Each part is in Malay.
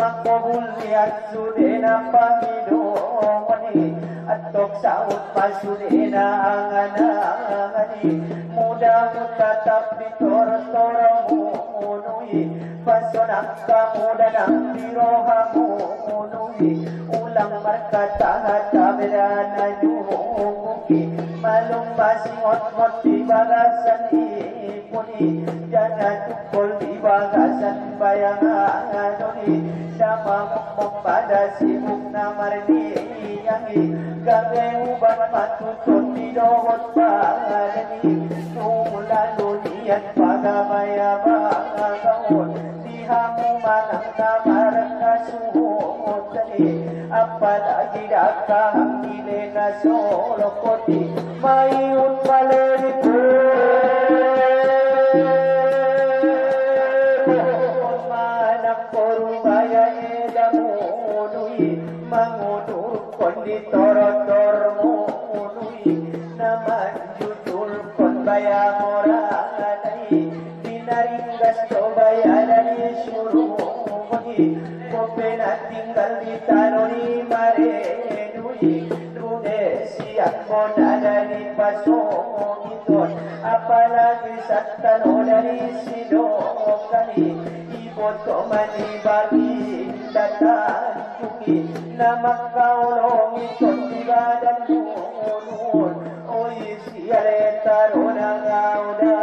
Makbul niat sudena pamido mani atok saut pasulina anganangani muda tetap ditor-tormu unui pasonak kamu dan birohamu unui ulang berkata taberana yuki malum basingot moti bagasan ipuni jangan tukul di bagasan bayanganoni sama mempada sibuk namarni yangi gawe ubat matutun di dohot badani lalu lihat pada baya bagaun dihamu manang namar kasuhut tadi apalagi dakang gilena solokoti mayun paleriku manang korubaya edamunui mengudur konditor-tor munui naman judul kon baya moradani dinaringgas cobaya dari suruh mudi kopena tinggal di tanoni marenui rude siap moda dari pasong iton apalagi satano dari sidokani ibu tomani bagi datang cuki nama kaulong iton tiba dan nunun oi siare taruna ngauda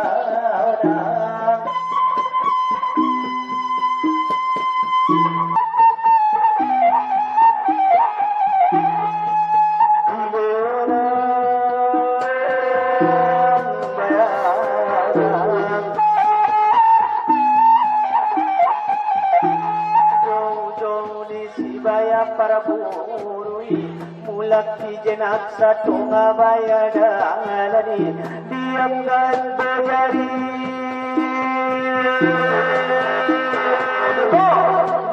para burui mulak jenak satu ngabayadalani diamkan bayari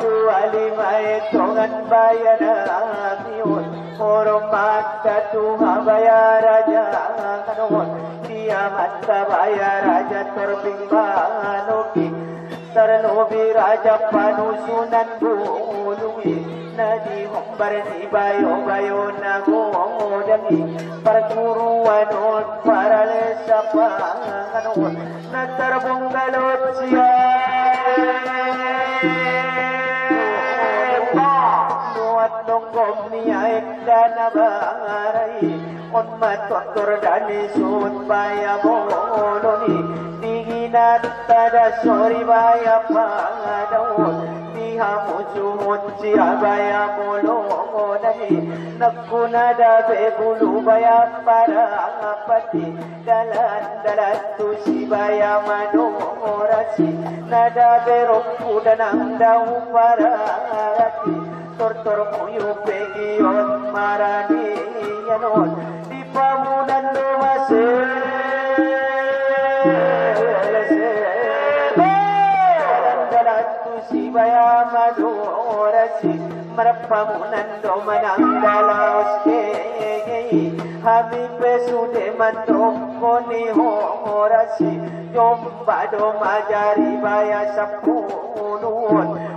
duali mai tongan bayadamiun hormat satu ngabayaraja kanun diamat bayaraja terbingbanuki terlobi raja panusunan bului nadi hombar ni bayo nagodani perguruan on parale sapanganon natarbong galot siya nuat nonggom niya ekdanabaray on matotor dani sud bayamoloni diginat tada sori bayapangadaon hamujuhut sirabaya molo dani nakunada bebulu baya para apati dalan tu sibaya manorasi nada berokku danang dau para ati tor muyu pegion marani yanon di pamunan domase Sibaya madurasi merapamunan domanang dalos kei habib sude mandong koni horasi jomba domajari baya sapunun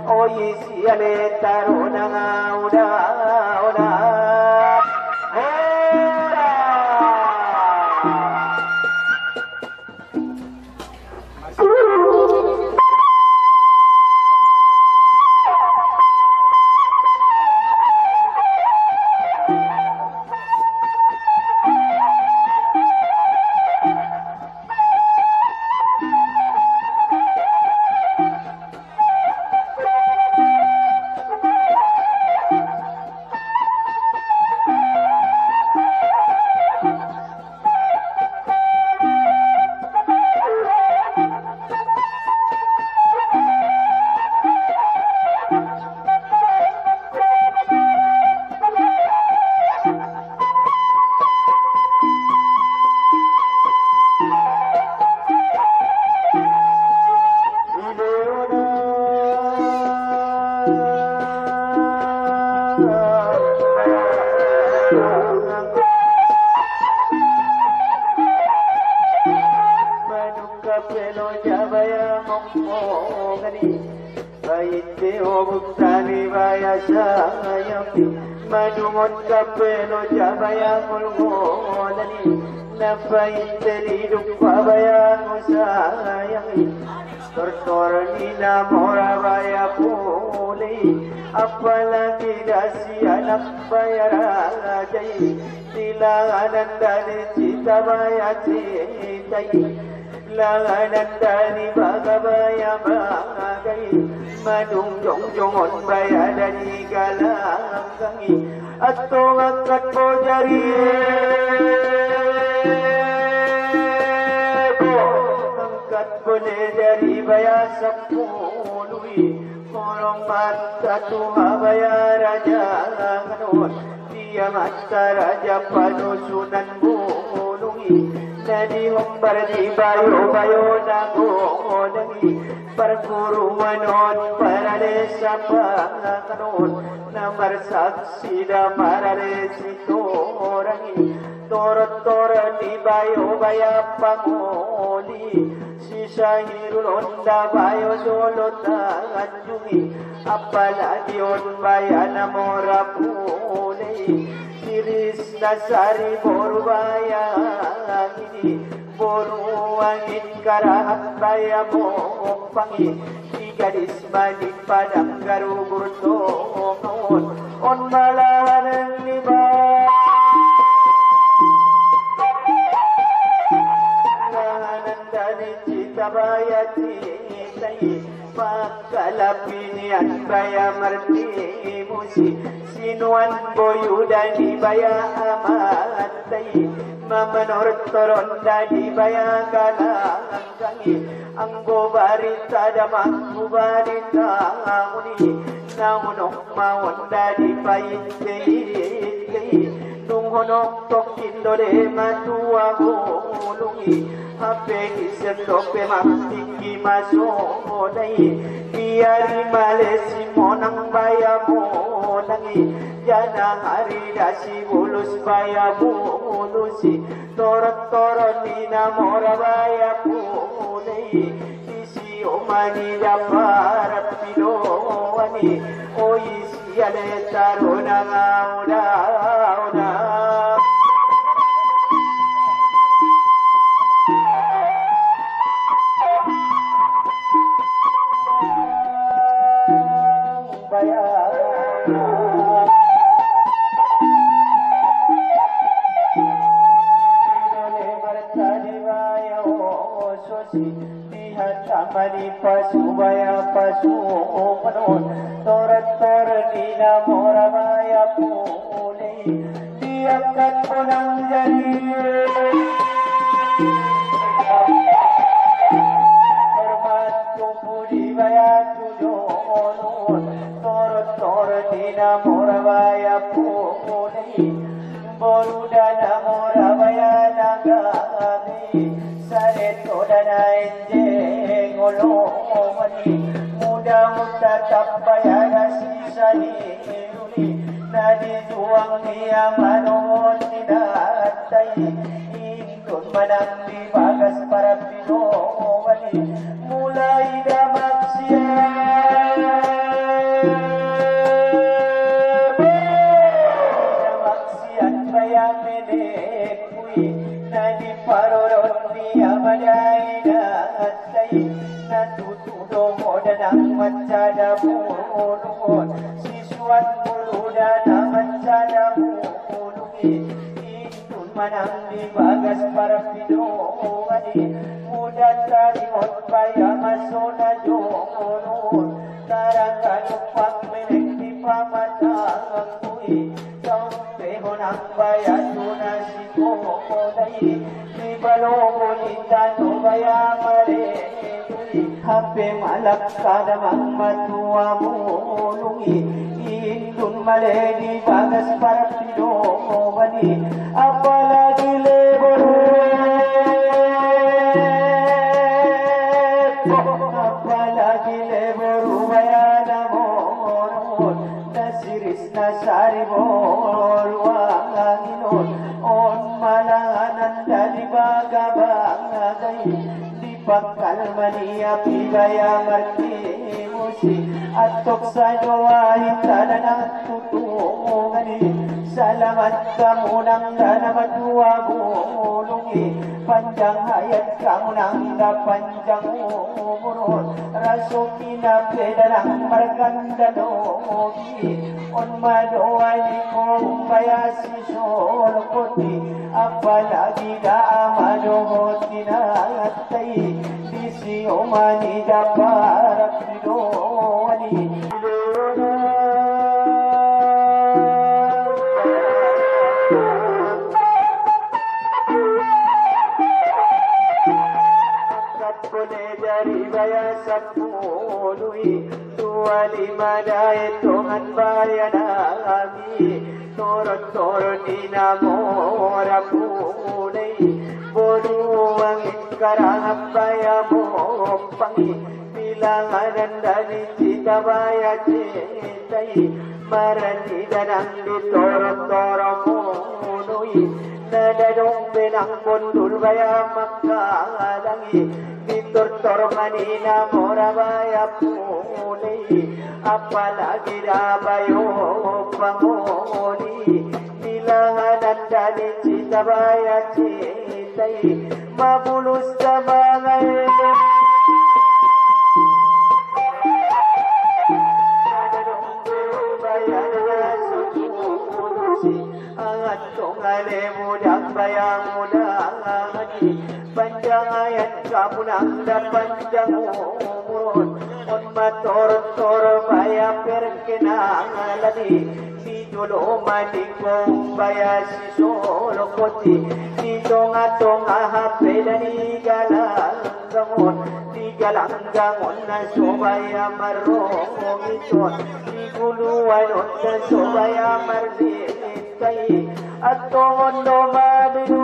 oyi siale taruna ngauda madungot kapeno jabaya mulmolani nafain teliduk pabaya musayangi tortor nina morabaya puli apalagi dasi anak bayarajai tilangan dari cita baya citai langanan dari bagabaya bagai madung jong jongon baya dari galanggangi atau angkat bojari angkat boleh dari baya sepului korong mata tuha baya raja kanun dia mata raja panusunan bulungi Nadi humbar di bayo nagongi perguruan on para desa panganon namar saksi damar resito orangi torot di bayo baya pangoli sisa hirulon da bayo solo tanjungi apalagi on baya namora pulei Siris nasari boru baya ini boru angin karahat baya mopangi di gadis mandi padang garu burtongon on malahan liba lahanan dari cita baya cintai makalapinian baya marti musi sinuan boyu dani baya amantai mamanor toron dani baya galanggangi anggo barita damangku barita muni namunok mawon dani paintei nunghonok tokin dole matua gulungi hape kiselope maktiki masodai biari malesi monang baya monangi jana hari dasi bulus baya bulusi torot nina mora baya punai isi omani daparat pilowani o isi ale taruna ngauda Mani pasu baya pasu panon torat nina mora baya pulei diangkat ponang jadi hormat tumpudi baya tudonon torat nina mora baya pulei boru dana mora baya nagami sareto dana enje ngolomani muda tapaya sisa hiruni nadi tuang dia manon nidatai indun manang di bagas para pinowani mulai damaksia damaksian bayang medekui nadi paroron dia madai datai natutudo modanang macada bulungon siswan muluda na macada bulungi itun manang di bagas para pinowani muda tarimot baya masona jongon tarangkan upak menek di pamatang kui tampehonang baya tunasiko kodai di balongon indano baya mare hape malak kadamang matua mulungi indun maledi bagas para pinowani apalagi lebor apalagi lebor bayana moron nasiris nasari bor wanginon on malanganan dari bagabangai Pakal mania pibaya marti puisi atok sa jowahin tala na tutungani salamat kamu nang dana dua bulungi panjang hayat kamu nang panjang umur rasuki na pedalang marganda dogi on madoai kong bayasi solokoti apalagi da amadohoti na atay disi omani da parak didowani Baya sapului tuali madai tongan baya nami torot di namo rapunai boru angin karang baya mo pangi bilangan dari cita baya cintai marani danang di torot monoi nada dong benang bondul baya makalangi Tor manina morabaya puni apalagi rabayo pangoni nilangan dari cita baya citai mabulus kabangai angat tongale mudah bayang mudah panjang ayat kamu nanda panjang umur on mator baya perkenang lagi di dulu mandi kong baya si solo koti di tonga hape dari galang gangon na sobaya marong ito di guluan na sobaya marlitai at tongon no mabinu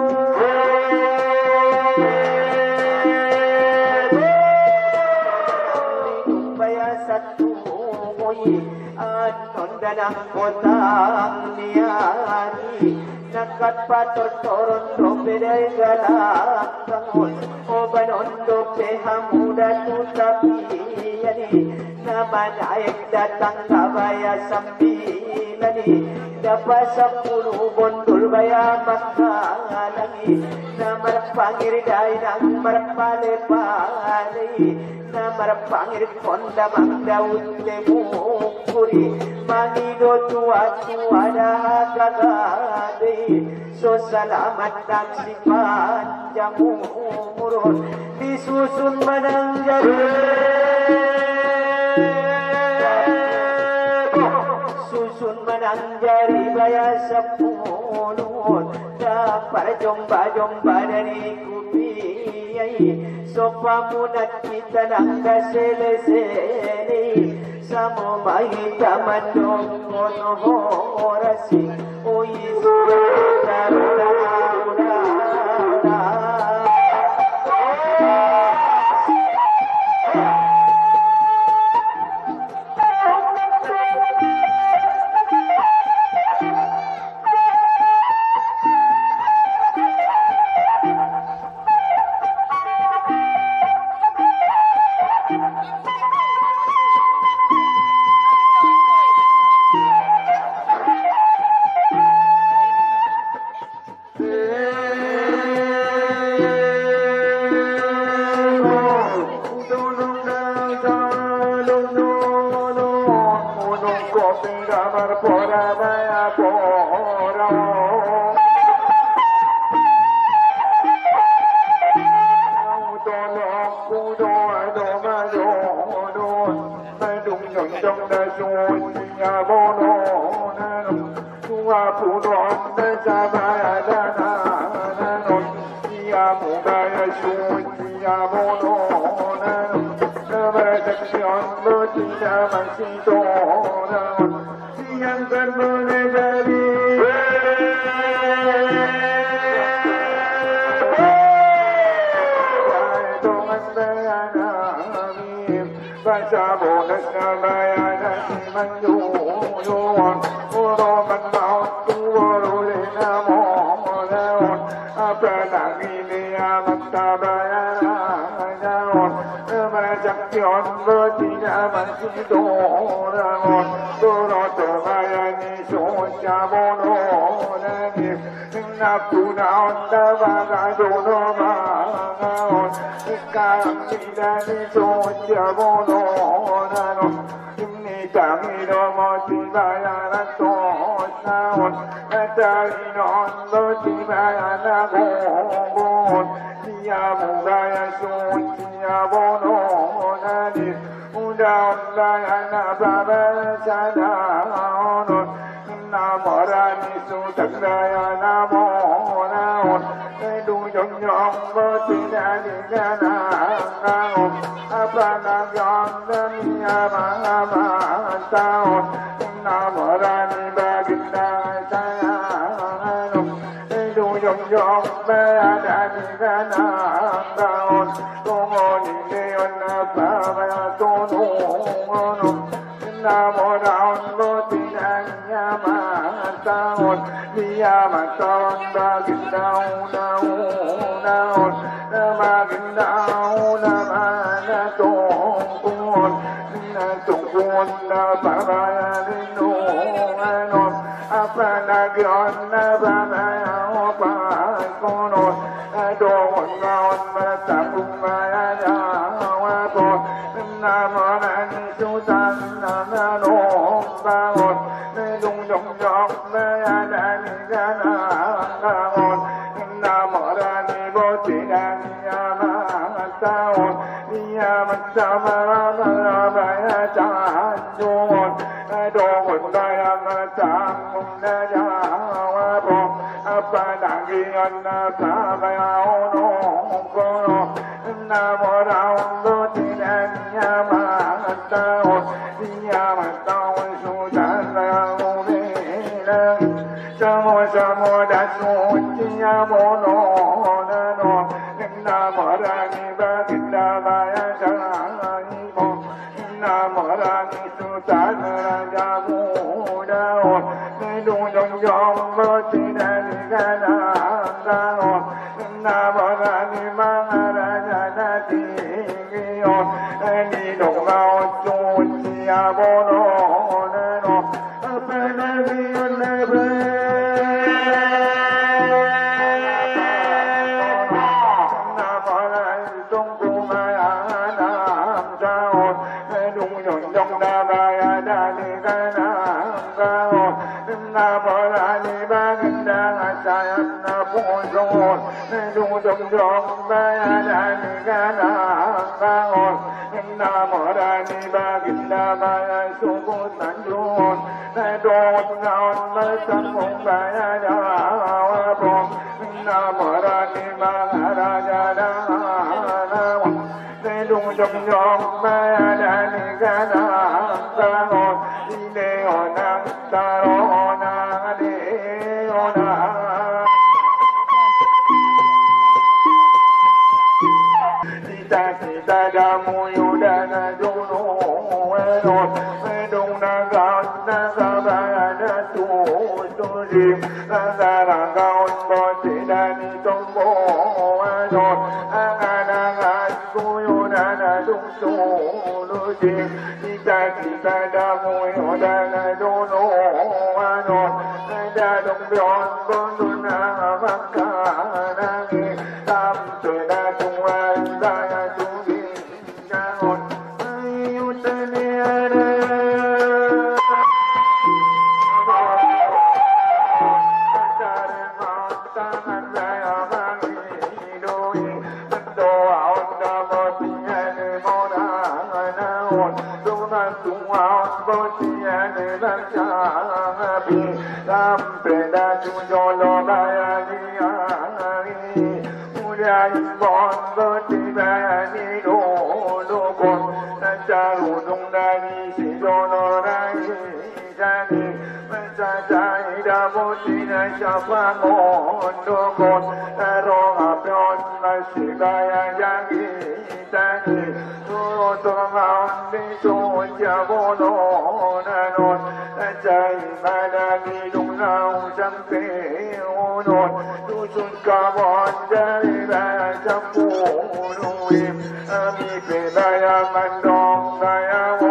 Danang kotang niari nakat pator toron robedai galak kangon obanon dope hamuda tutapi yani nama naik datang kabaya sambil lani dapat 10 bondol baya makalangi namar pangir dai nang marpale pale namar pangir konda magdaud temukuri Manido tua dah gagade so salamat dan si panjang umur disusun manang jari susun manang jari baya 10 dapat jomba dari kupiyai so pamunat kita nang kaseleseni Samo mahita mandong kono horasi Oi surata 도라곤 도로도마야니 소자보노나니 나쁘나온다바가 도노마가온 까미다니 소자보노나노 임니땅이로모티바야나 소나온 나타리논도티바야나고온 니야무가야 소지야보노나니 우다온다야나바바사나온 나머라니 수tak다야나모나온 두정정버티나니가나가온 아빠나경다미야마마타온 나머라니 바긴다사야노 두정정바야나니가나가온 동원이내연나바바야 도노노 나머라온 버티나니야마타온 니야마타온 바긴다오나오나온 나마긴다오나마나똥꾼 나똥꾼 나바바야리노아논 아빠나견 나바바야 오빠꾼 나동원가온 마타궁마야야와본 나머라니 수산나나농가온 내동정정마야나니가나가온 나머라니 버티나니야마타온 니야마타마라마라마야 잔존 도군다야마타궁나야와본 아빠나기연나바바야 오농고노 나머라온 버티나니야마타온 니야마타온 수산나야오메랑 자모자모다소지야모노나노 나머라니 바긴다바야자이모 나머라니 수산나야모다온 내동정정버티나니가나가온 나머라니 망하라자나티기온 니동가온 소지야모노나노 아빠나기연나바 나머라니 바긴다사야나 본성온 두정정바야나니가나가온 나머라니 바긴다바야 수고산존 도나온 말산공바야야와본 나머라니 망하라자나나온 두정정바야나니가나가온 이내어나 따로나네오나 시다시다자무유다나 조노에논 동나가나가바야나 또또림 나가라가온 버티다니 동보아논 아가나가 고요나나 동소루짐 시다시다자무유다나 조노아논 다동변건누나마카나기 담수나 중환사야 중긴자온 아유타니아라 다른마땅한자야 망이로이 또아온다버티야는 모나나온 또나뚱아온 버티야는 남자비 남배다 주절로가야지야니 우리아인번 버티바야니 로로곤 나자루동다니 시조노라이자니 만사자이다 버티나 샤파몬도곤 나로하변 마시가야자기자니 수로도가온디 소자보노나논 나자이마다니 동나우장페오논 두순가본자리라 잡고누임 아미페다야 만동가야원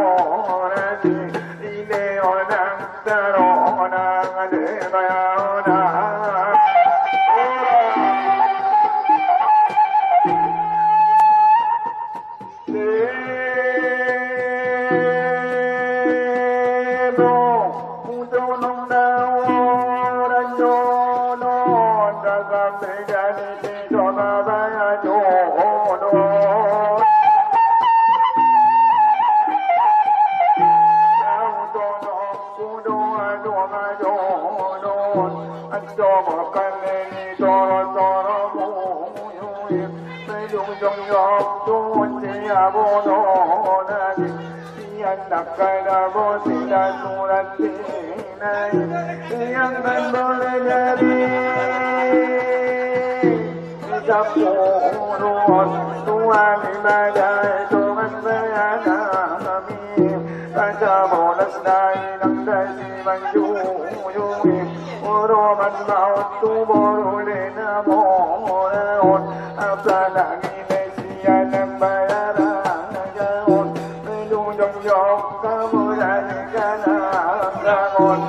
cho một căn nên cho mùi mấy dung trong gió tu chỉ vô nó na anh đặt cái đã vô thì đã tu ra thì này anh vẫn vô lên nhà đi gặp luôn tu anh ba đại tu anh với anh mi ta cho bộ đất đai nắng đây thì bằng du ro man mau tu bo le na mo na on apna na ni me si an ba ra ga on me du jong jong ka mo ra ni ka na ra on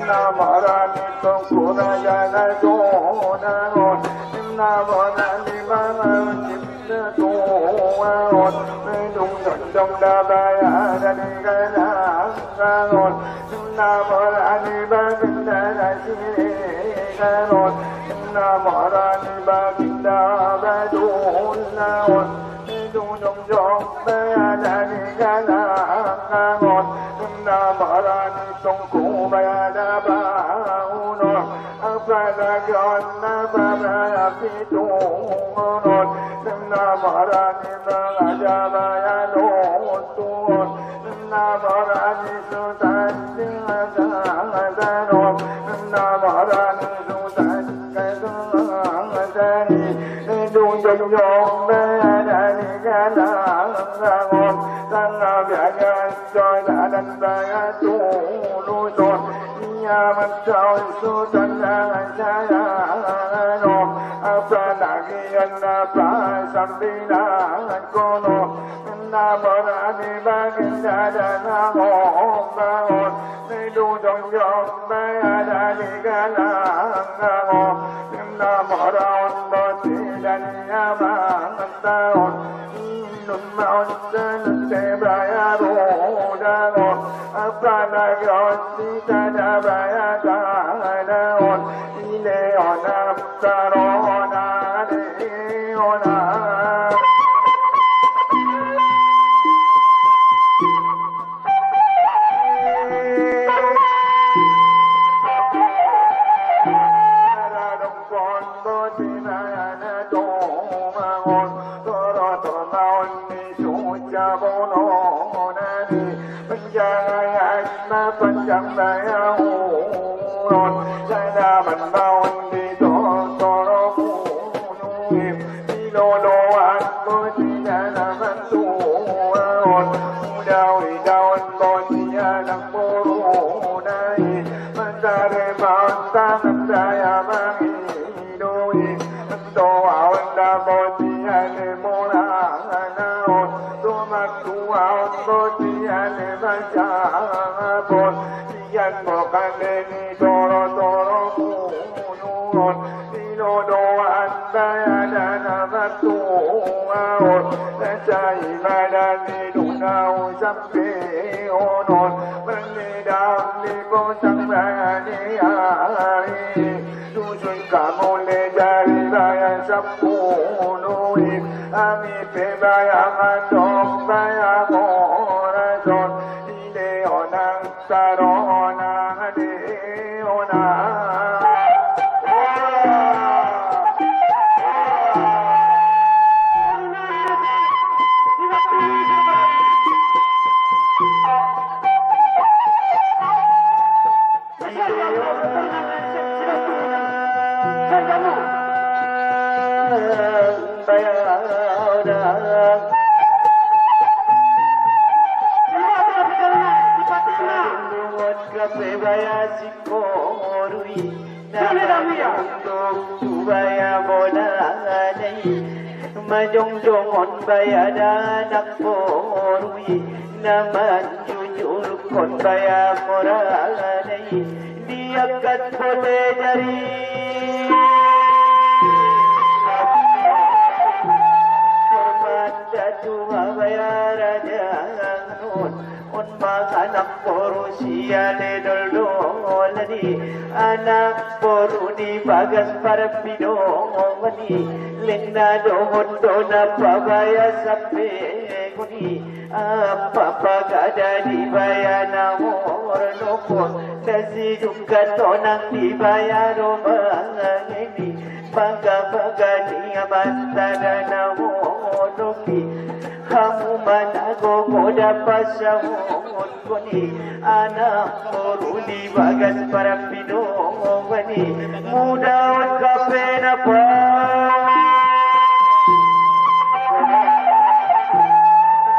na ma ra ni tong ko na ya na do na on na ma ra ni ma ma chim na do on me du jong jong da ba ya ra ni ka na ra on na ma ra ni ba na ra si Lord, na marani baginda badun naon, dunong jong bayadani gana ngon, na marani tongku bayada bauno, apana gon na babaya pitungon, na marani bagaja bayado tuon, na marani sultan singasanon, na marani dung dung bé đại ca na ngon sang bia nhân cho đã đánh bài tu nuôi tròn nhà mặt trời su chân ra cha ya no apa na kian na pa sambina con na mona ni ba kin da na ngon ni du dung dung bé đại ca na ngon na mora ya ma ta on nun ma on san te ba ya ro da on apa na yo si ta da ba ya ta da on ile on ta ro na de ona panjang daya uron saya membawa di toro punyim di lodoan tidak nama tuan dawi daun bonia nak borunai mencari mata saya mengidui doa anda bonia di moranaon rumah tua bonia di baca pon yan mo kaneni toro punyun ilo doan bayada na matuon sa ibadan ni dunaw sampe onon manidaw ni po sang bayani ari dusun kamule jari bayan sa punuin ami pe bayang atong bayang orason Sarona Deona Majong jongon bayada nak porui naman jujur kon baya moranai dia kat boleh dari hormat datu baya raja nun on anak porusia le dololani anak poru di bagas parpido mani Lena dohon dona pabaya sampai kuni apa pagada di bayana mor nopon nasi hidup katonang dibayar bangini baga-baga dia mantara namodoki kamu manago goda pasamut koni anak moruli bagas para pinongani muda kapena pa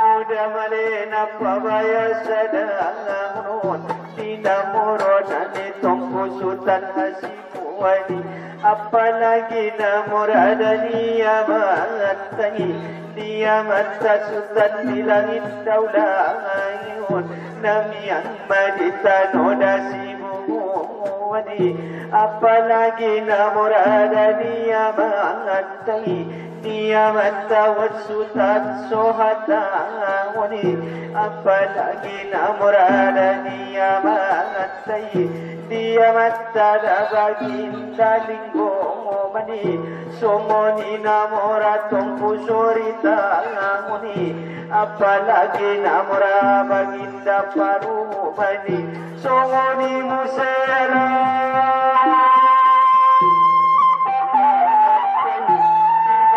muda malena pabaya sadamun dinamoronane tongku sultan hasimuani apalagi namoradani amatani dia mata sultan di langit daulayun namian madita noda simuani apalagi namoradani amatani dia mata sultan sohatawani apalagi namoradani amatani dia mata baginda linggo mani somoni namora tongku sorita muni apalagi namora baginda paru mani somoni musela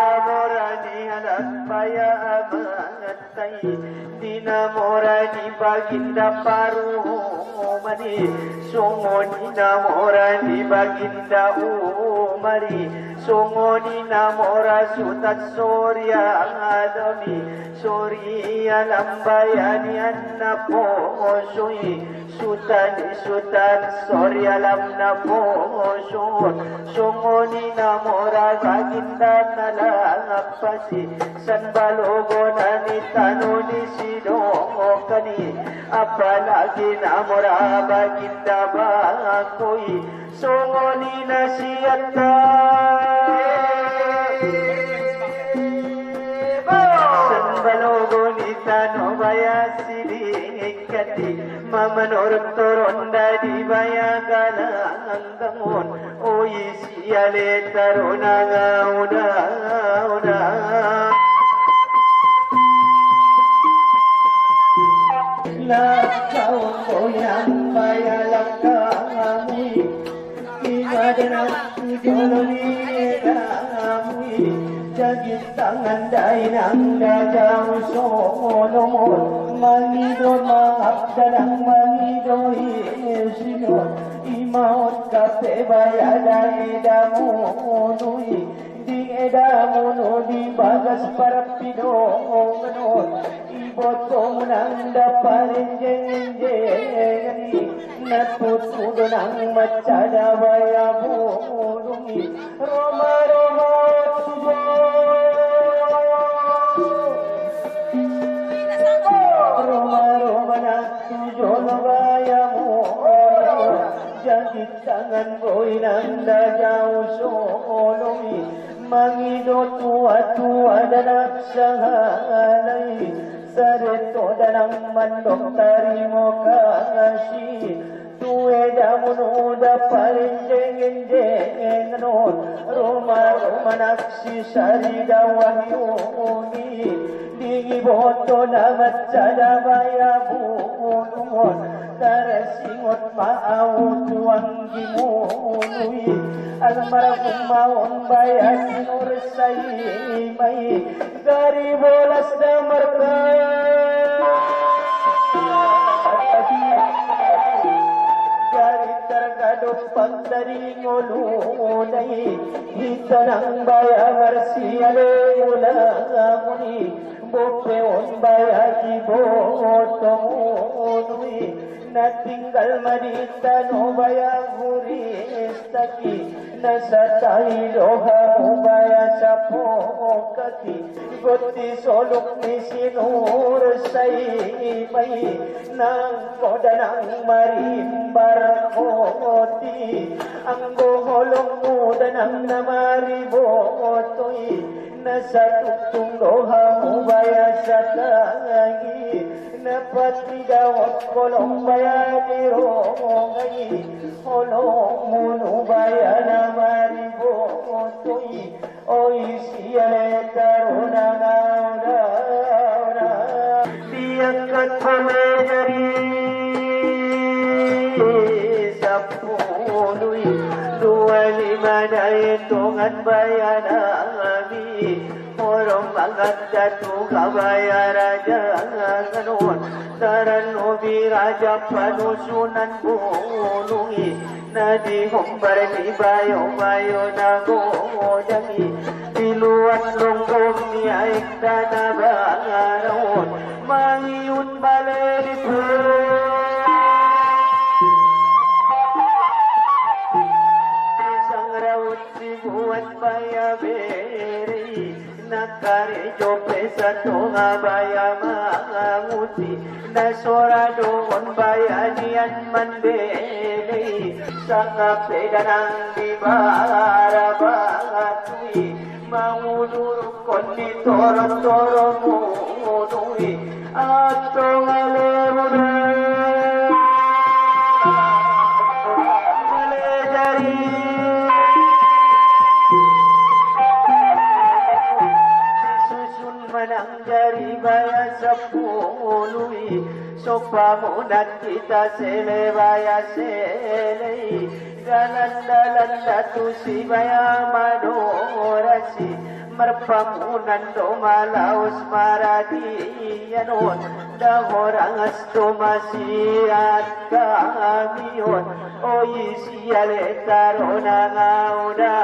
namora ni anak baya amatai dinamora ni baginda paru mani somoni namora ni baginda umari somoni namora sutat sorya adami sorya lambayani anna posoi sutan sorya lamna poson somoni namora baginda nalapasi sanbalogo nani tanoni sidokani apalagi namora baginda bakoi somoni nasiyata sanbalogo nitano bayasili kati mamanorotoronda di bayagala anggamon oi siale tarona uda la kau goyang bayalang kami imadana joloni kami jadi tangan dainang dajang solomon manidon maaf dalang manidon isinot imaut kape bayadai damunui di edamuno di bagas para pidongon ibot menanda paling jenjengani natutudo nang macada baya bulungi roma tujo roma natujo baya jadi tangan boinanda jauh solongi mangido tua dan sahalai sareto danang mandok tarimo kasih tuwe damunuda parinjengenjengenon Roma naksi sarida wahyuni dingi boto namat sadabaya bunungon tarasingot maaw tuang gimunui almarhum maun bayan ursai mai dari bolas damarkan dari tergaduh pantari ngolunai hitanang baya marsiale ulamuni bope on baya kibotongunui natinggal madita no baya huristaki nasatai loha ubaya sapokaki goti solok ni sinur sai mai nang kodanang marimbar koti anggo holong mudanang namari botoi nasatutung loha ubaya satangi napati dawat kolong baya dirongai holong munu baya namari botoi oi siale taruna ngauda diangkat pemejari ada hitungan bayanami orang banget jatuh kabaya raja kanun taran ubi raja panusunan bunungi nadi humbar di bayo nagodangi diluan longgong ni aik dana bangaron mangiyun balai buat baya beri nakare jope satu ngabaya manguti nasora dongon baya nian mandeli sanga pedanang di bara bangatui mangudur kondi toro munui atau ngalemudah dari baya sepului sopamunat kita sele baya sele dalan datu si baya madorasi merpamunan do malaus maradianon dahorang asto masiat kamion oi siale tarona ngauda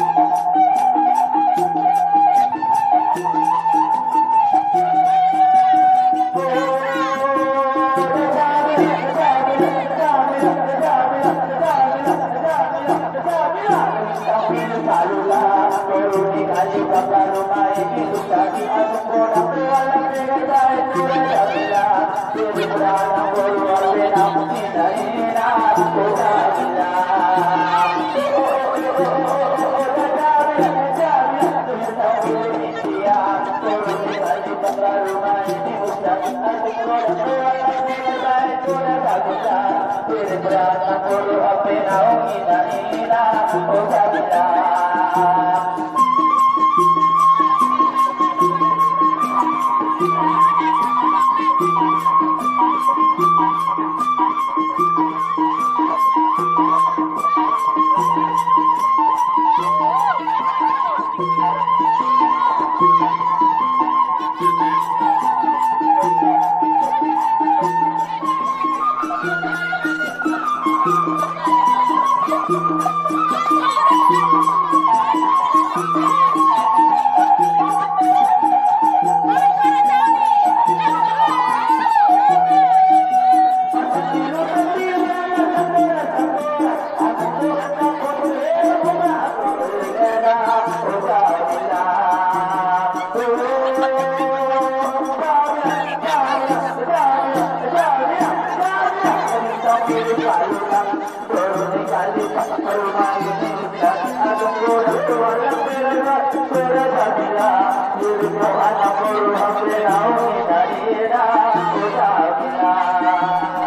Terima kasih.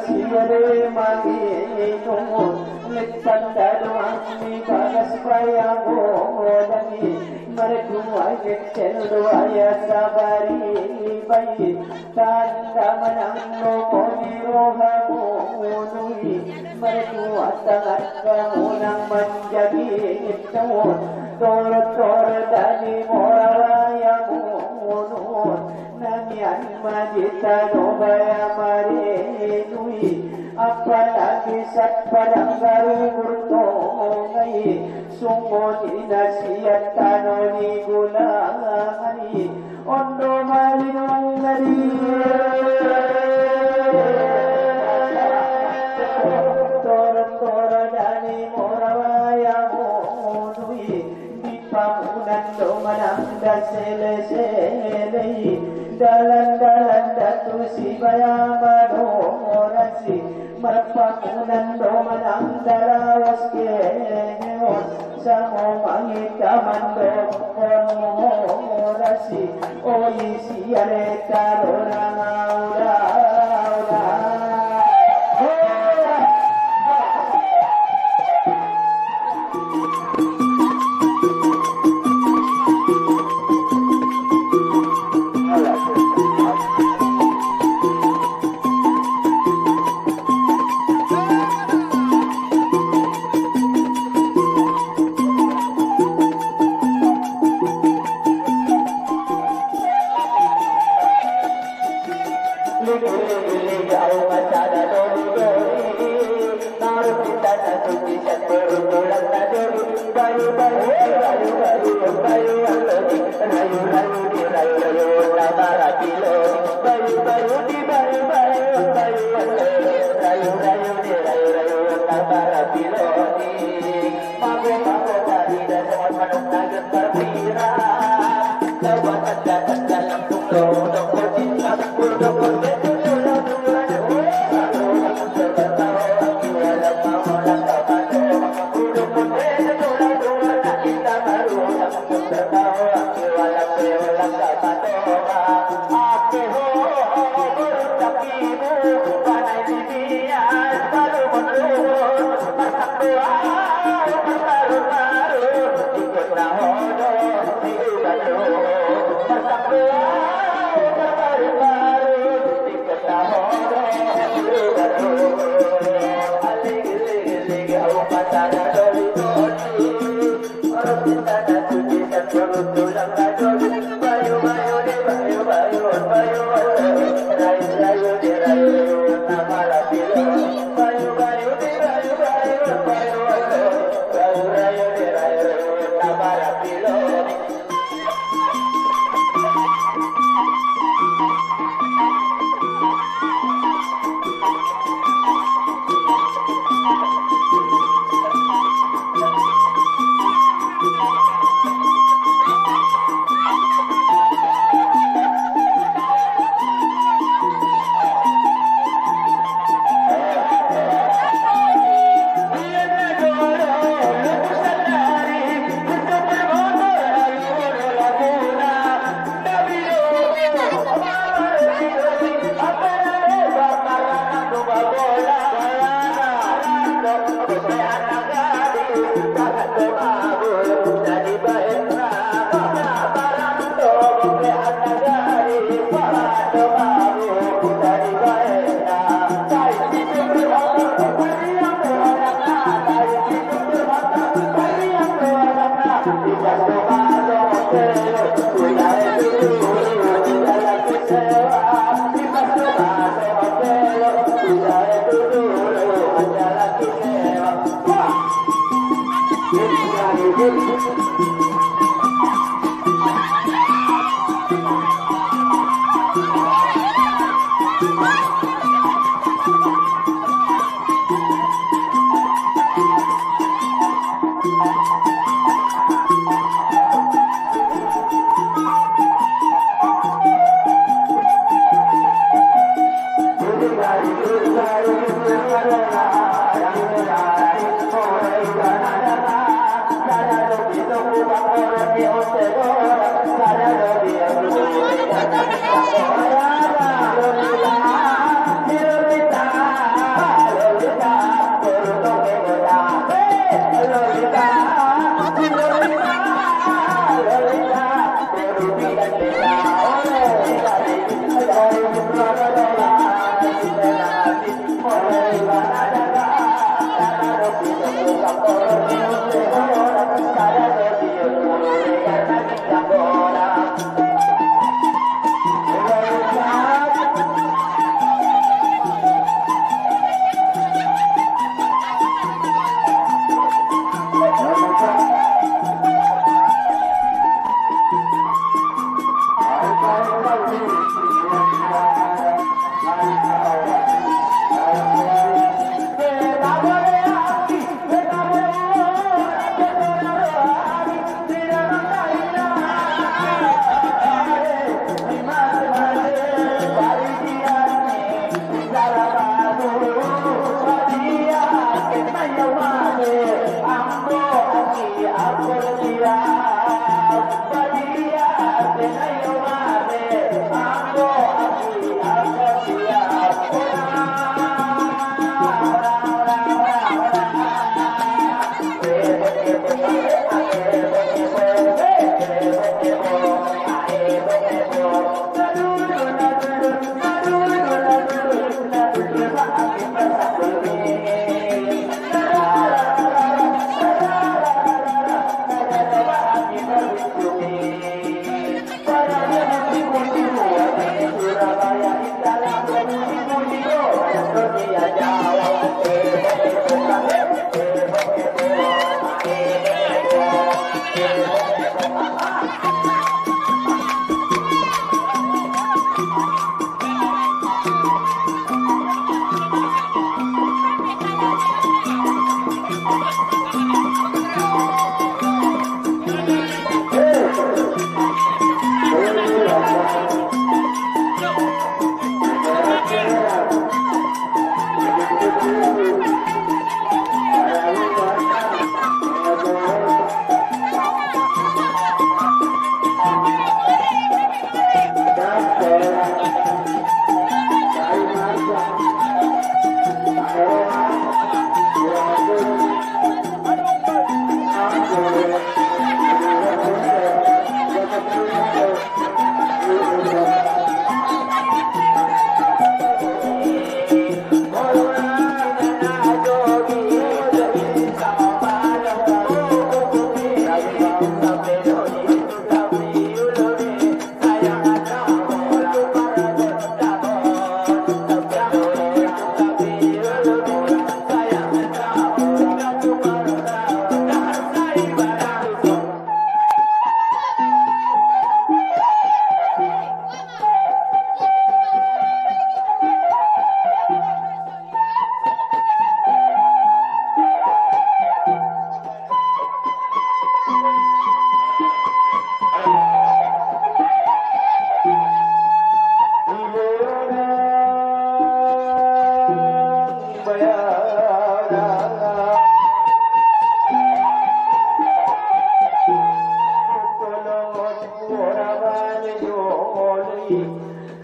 Siare magino Litandadu Amni Bagas Bayango Dani Merdu Ayekelu Ayasabari Bayi Tanda Manango Moniro Hamunui Merdu Atangat Kamunang Manjagi Itawon Toro Toro Dani Moralaya Munun Namian Majita Nobaya Marinui Apalagi sat padang garu bertongai Sungguh dinasiat tanoni gulani Ondo malinung nari Tora-tora dani morawaya monui Di pamunan domanang dasele-sele Dalan-dalan datu si bayamano-orasi Marpakunan domanang dalawas kenyon Samo mangitaman dokon-orasi Oyi siyareta rorang aura-aura Para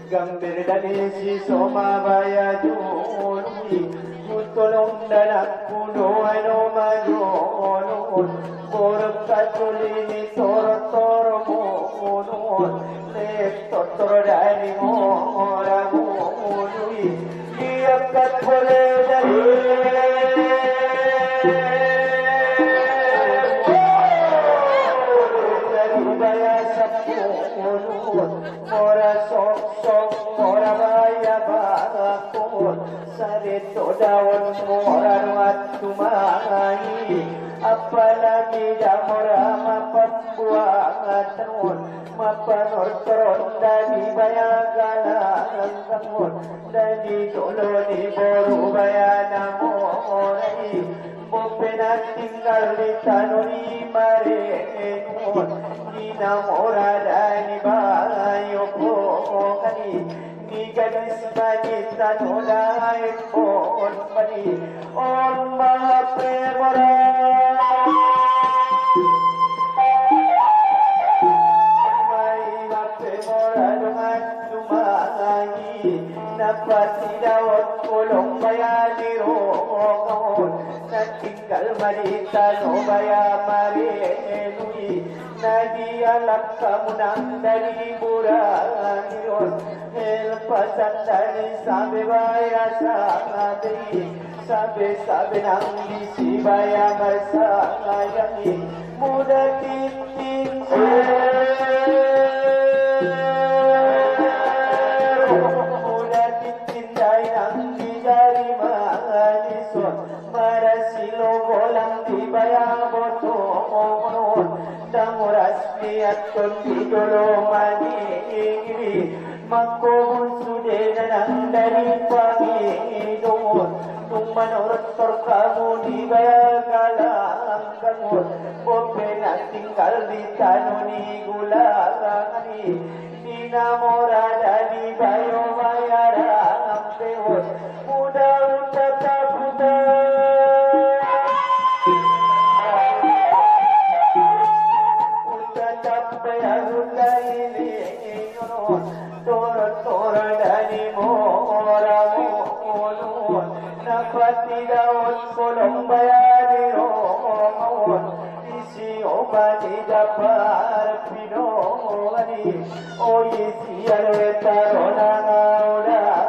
Gambir dan si somabaya juli Mutolong danak kuno ano majonon Borok katulini toro toro monon Lep totoro dani mora monui Iyak katole dari Baya sapun Mora sok sok Mora baya bakun Sarito daun Mora nuat tumahi Apalagi damora mapapbuangan Mapanor teron Dari baya galang kangun Dari dolo di boru baya namorai Bopena tinggal di tanuri marenun Namorada ni bayo ko kani ni gadis bani tanolay on pani on mahapemora may mahapemora dengan lumahi napati dawat kulong bayani roon natinggal marita no baya marenui Nadialak kamunang dari buranion Elpasan dari sabi baya sabi nang bisi baya marsayangi Muda titik Muda titik day nang di dari manison Marasilo bolang di baya botong Damuras lihat kondi dolo mani Mangkong sudah nang dari pagi dong Nung manurut kamu di bayar galang kamu Bopena tinggal di tanuni gulangani Di namorada di bayo bayaran pewot Muda utata buta Tora dani mora monon napati daun kolong bayani roon isi obani dapar pinoni o isi aleta ronanga ola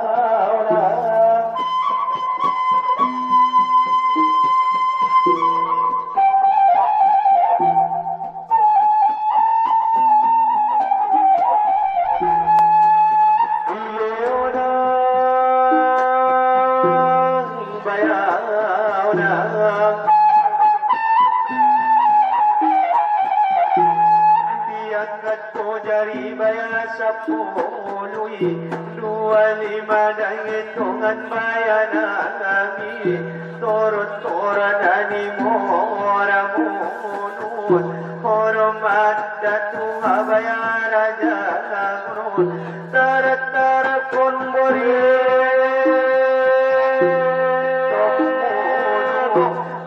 Sapului 25 dan hitungan bayanan kami turut-turut dari moramunun hormat datu habaya raja lagunun tarat-tarat pun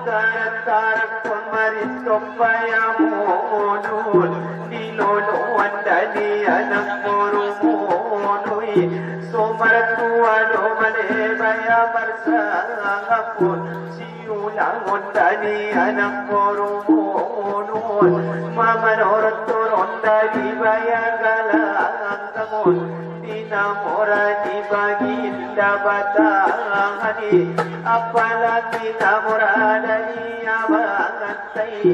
tarat-tarat pun maris topayamunun diluluan dari anak murumunui sumartua domane baya bersangapun siulangon dari anak murumunun mamanor turun dari baya galang kamun dinamora dibagi dabatangani apalagi namora dari abangantai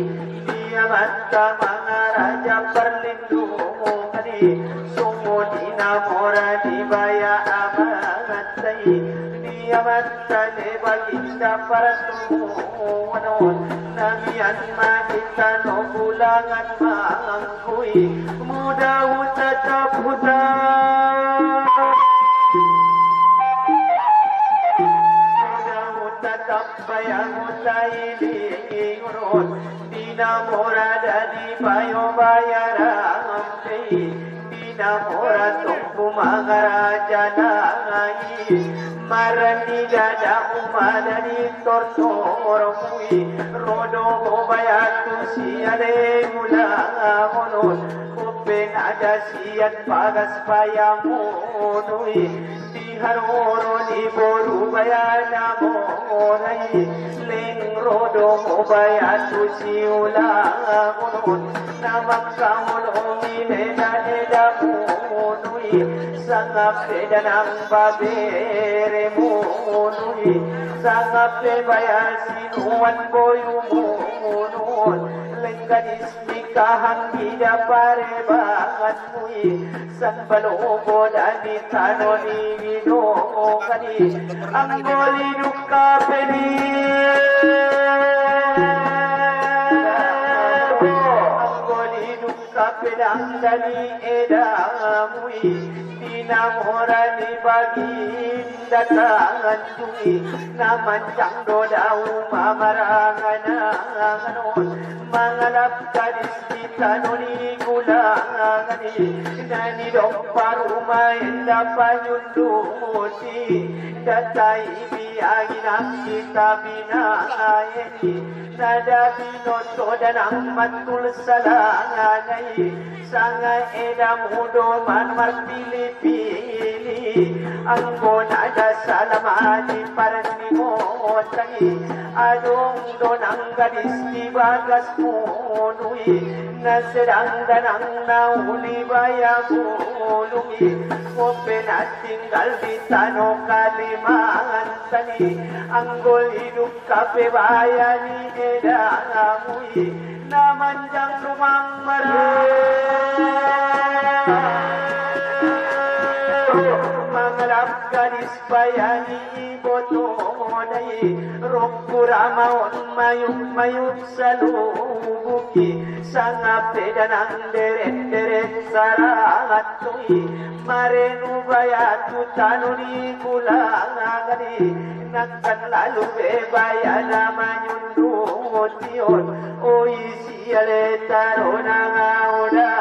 dia mata mangaraja perlindungan sungguh dinamora dibaya abangantai dia mata bagi daparatuan namian makita no bulangan mangkui mudah tetap hutan tetap bayang utaili urut dinamora dari bayo bayaran dinamora tumpu mangaraja nangai marani dada umadani tortoromui rodo bayatu siade mula monun kupen ada siat pagas payamunui diharoro di boru bayana monai leng rodo bayatu siula monun namak kamun omine dada monui sangap danang babere monui sangap bayasinuan boyu monun lengganis nikahan bida pare bangat mui san balogo dani tanoni ginokani anggoli duka peni anggoli duka pedang dani edamui dinamora dibagi datangan tui naman jangdo dau mamarangan mangalap gadis kita noni gulangani nani dompar umain dapat nyunduti datai biaginang kita binayeni nada binoto dan amatul salanganai sangai edam udoman marpili-pili anggon ada salamani parni motani adong donang gadis di bagas munui nasedang danang nauli bayamulungi kopena tinggal di tano Kalimantani anggol hidup kape bayani edamui namanjang rumang mangalap gadis bayani botonai rompura maon mayuk salubuki sangap danang deret-deret saratui marenu bayatu tanuni kulangani nakkan lalu bebayana manyundution oi siale tarona ngauda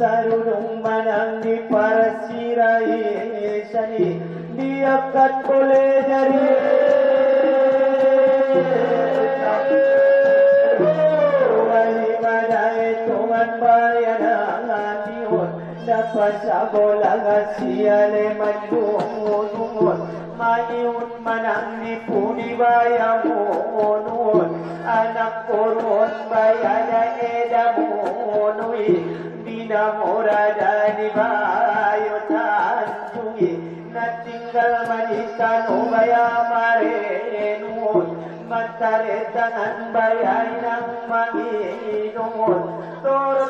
sarudung manang di parasirai sani diakat boleh dari wali madai tuan bayangan diun dapat sabolang siale mandumun mayun manang di pudi bayamunun anak korun bayana edamunui dinamora dani bayota kalmanitan ubaya marinun magtaritangan bayay ng Manginun toro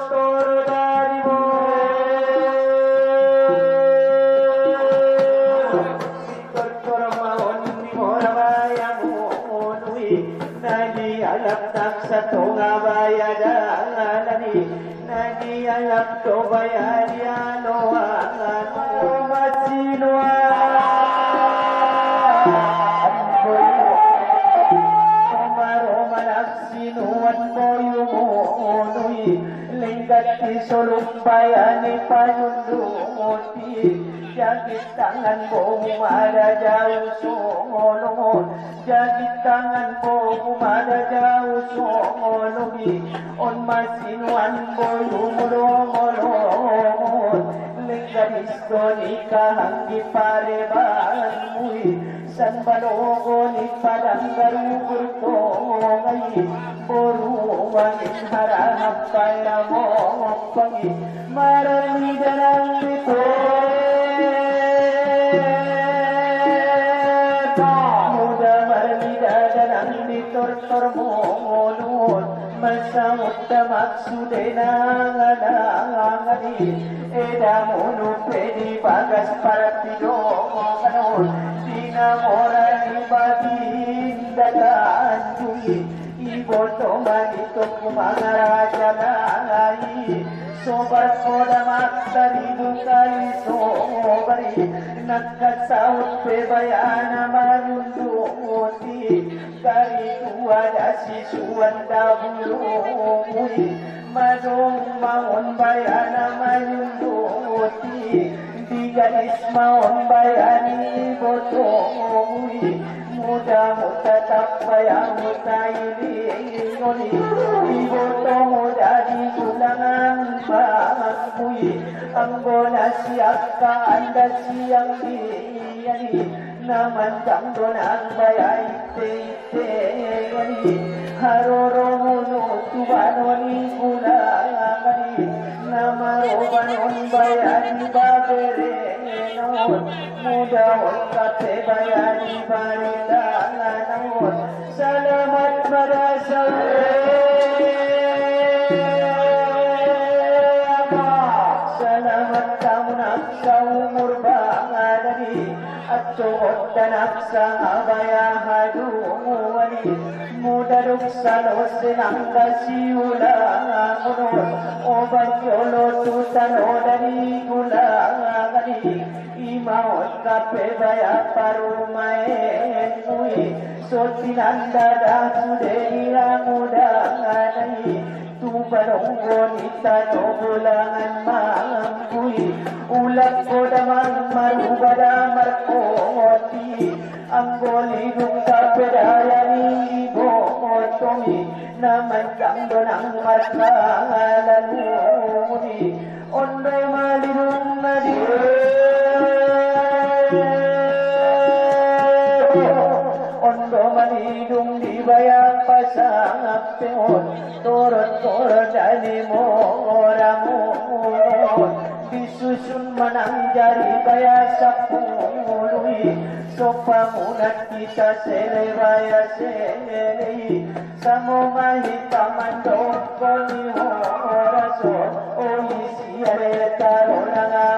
dari mo toro maon ni mo rabayang unuwi nagialap tak sa tunga bayadangalani nagialap to bayadiano ang masinwa sinuan mo yumunoy linggat isulumpayan ni panunduti jagit tangan mo umadajaw sumulungon jagit tangan mo umadajaw sumulungi on masinuan mo yumulungon linggat isto ni kahanggi parebahan mo'y san balogo ni padang garugur ko ngayon buruan harap kaya mo pangi marami dalang ito muda marami dalang ditor mo noon masamot na maksude na ngani edamono pwede bagas para pido kanon dinamora ni babindagan tuwi iboto manito kumangaraja nai sobar koda maktaribu kali sobari nakasaut pebayana manunduti kari tua dasi suan dahulu mui madong maon bayana manunduti diganis maon bayani iboto mui muda tak bayang mutaili ngoni iboto muda di tulangan bangkui anggona siap ka anda siang diani naman tangdonang bayay te ngoni haroro muno tubanoni kulangani namarobanon bayani babere naon muda kape bayani barita naon salamat marasa salamat kamunak sa umur bangadani at tuot tanak sa abaya hadumuani mudaruk sa losinang kasiulang munod o bagyolo tutanodani gulangani imawat kape baya parumaen mui sotinanda dasude irangudanganai tubaronggonita no bulangan mangkui ulak ko damang marubada markoti ang golidong kapedayani ibotomi naman kang donang markalan muni ondoy malirong na ondo manidong di bayang pasangap teon torot dali mo oramon disusun manang jari baya sa puluwi so pamunat kita sele baya sele sa mo mahipamandong ko ni oraso o isiyare taro nga